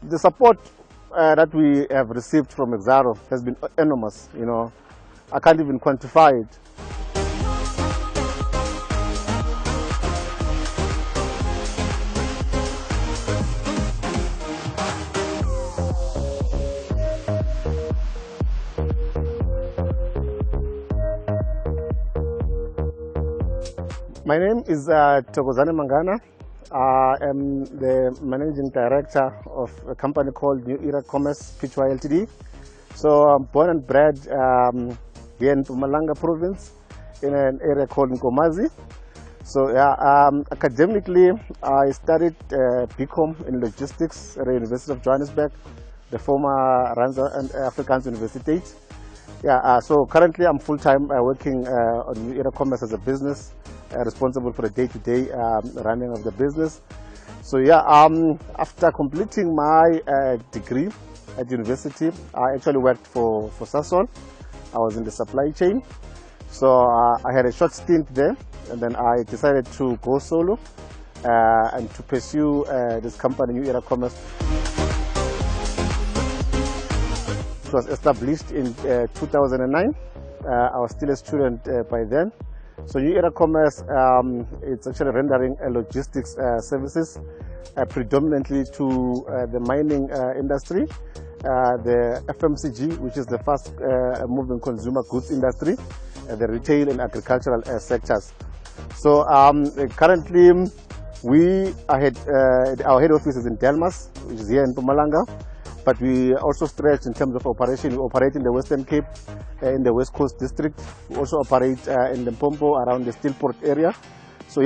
The support that we have received from Exxaro has been enormous. I can't even quantify it. My name is Thokozane Mangana. I am the Managing Director of a company called New Era Commerce Pty Ltd. So I'm born and bred here in Mpumalanga province in an area called Nkomazi. So academically I studied BCom in logistics at the University of Johannesburg, the former Rwanda and Afrikaans University. So currently I'm full-time working on New Era Commerce as a business, responsible for the day-to-day running of the business. So after completing my degree at university, I actually worked for Sasol. I was in the supply chain. So I had a short stint there, and then I decided to go solo and to pursue this company, New Era Commerce. It was established in 2009. I was still a student by then. So New Era Commerce, it's actually rendering logistics services predominantly to the mining industry, the FMCG, which is the fast moving consumer goods industry, the retail and agricultural sectors. So currently our head office is in Delmas, which is here in Mpumalanga. But we also stretch in terms of operation. We operate in the Western Cape, in the West Coast District. We also operate in Limpopo, around the Steelport area. So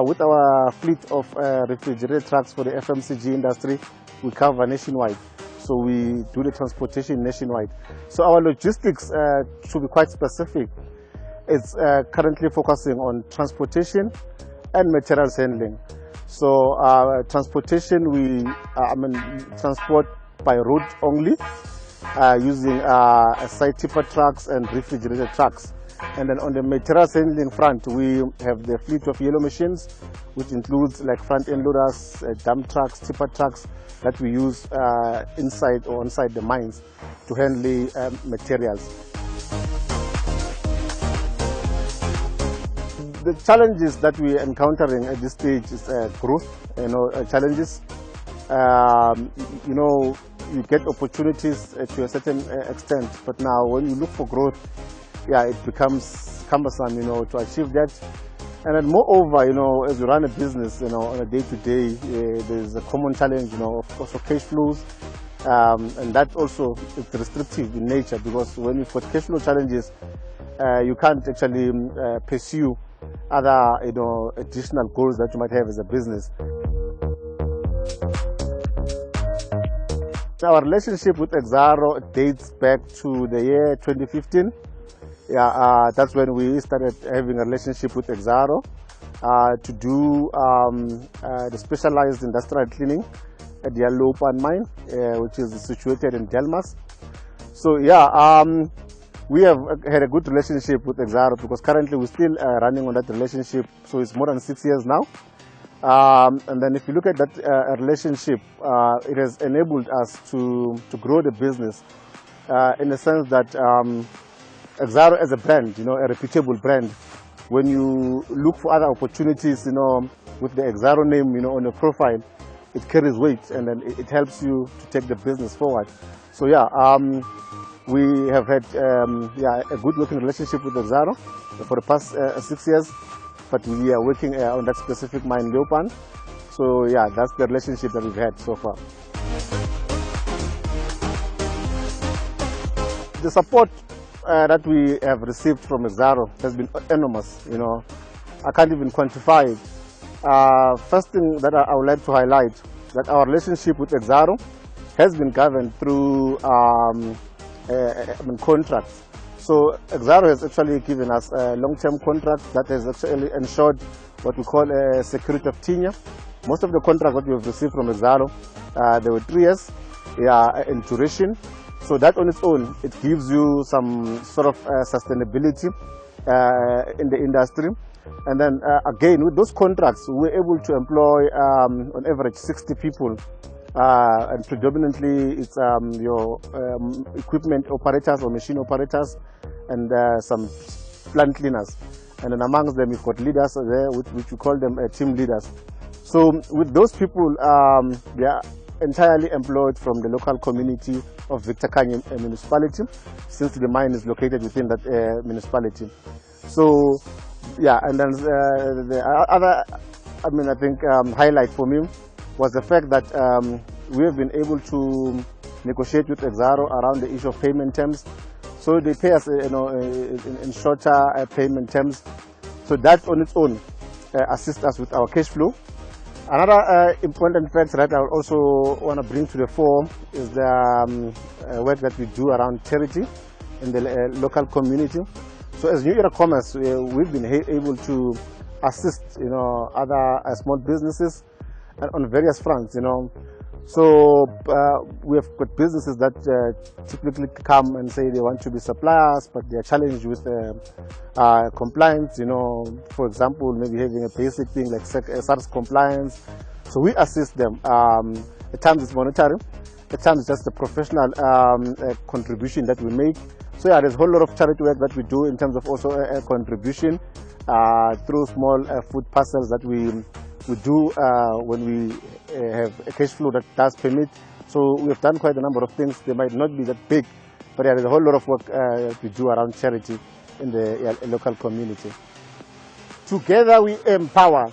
with our fleet of refrigerated trucks for the FMCG industry, we cover nationwide. So we do the transportation nationwide. So our logistics, to be quite specific, is currently focusing on transportation and materials handling. So transportation, we transport by road only, using side tipper trucks and refrigerated trucks. And then on the materials handling front, we have the fleet of yellow machines, which includes like front-end loaders, dump trucks, tipper trucks that we use inside or onside the mines to handle materials. The challenges that we are encountering at this stage is growth, challenges. You get opportunities to a certain extent, but now when you look for growth, it becomes cumbersome, to achieve that. And then moreover, as you run a business, on a day-to-day, there's a common challenge, of also cash flows, and that also is restrictive in nature, because when you've got cash flow challenges, you can't actually pursue other, additional goals that you might have as a business. Our relationship with Exxaro dates back to the year 2015. That's when we started having a relationship with Exxaro to do the specialized industrial cleaning at the Leeuwpan mine, which is situated in Delmas. So we have had a good relationship with Exxaro, because currently we're still running on that relationship. So it's more than 6 years now. And then if you look at that relationship, it has enabled us to grow the business in the sense that Exxaro as a brand, a reputable brand, when you look for other opportunities, with the Exxaro name, on your profile, it carries weight, and then it helps you to take the business forward. So we have had a good working relationship with Exxaro for the past 6 years. But we are working on that specific mine, Leeuwpan. So that's the relationship that we've had so far. The support that we have received from Exxaro has been enormous. I can't even quantify it. First thing that I would like to highlight, that our relationship with Exxaro has been governed through contracts. So Exxaro has actually given us a long-term contract that has actually ensured what we call a security of tenure. Most of the contracts that we have received from Exxaro, they were 3 years in duration. So that on its own, it gives you some sort of sustainability in the industry. And then again, with those contracts, we were able to employ on average 60 people and predominantly it's your equipment operators or machine operators and some plant cleaners. And then amongst them you've got leaders there, which we call them team leaders. So with those people, they are entirely employed from the local community of Victor Kanye municipality, since the mine is located within that municipality. So yeah, and then the other, I think highlight for me was the fact that we have been able to negotiate with Exxaro around the issue of payment terms. So they pay us, in shorter payment terms. So that on its own assists us with our cash flow. Another important fact that I also want to bring to the fore is the work that we do around charity in the local community. So as New Era Commerce, we've been able to assist, other small businesses on various fronts, So we have got businesses that typically come and say they want to be suppliers, but they are challenged with compliance. For example, maybe having a basic thing like SARS compliance. So we assist them. At times it's monetary, at times it's just a professional contribution that we make. So yeah, there's a whole lot of charity work that we do in terms of also a contribution through small food parcels that we do when we have a cash flow that does permit. So we have done quite a number of things. They might not be that big, but yeah, there's a whole lot of work we do around charity in the local community. Together we empower.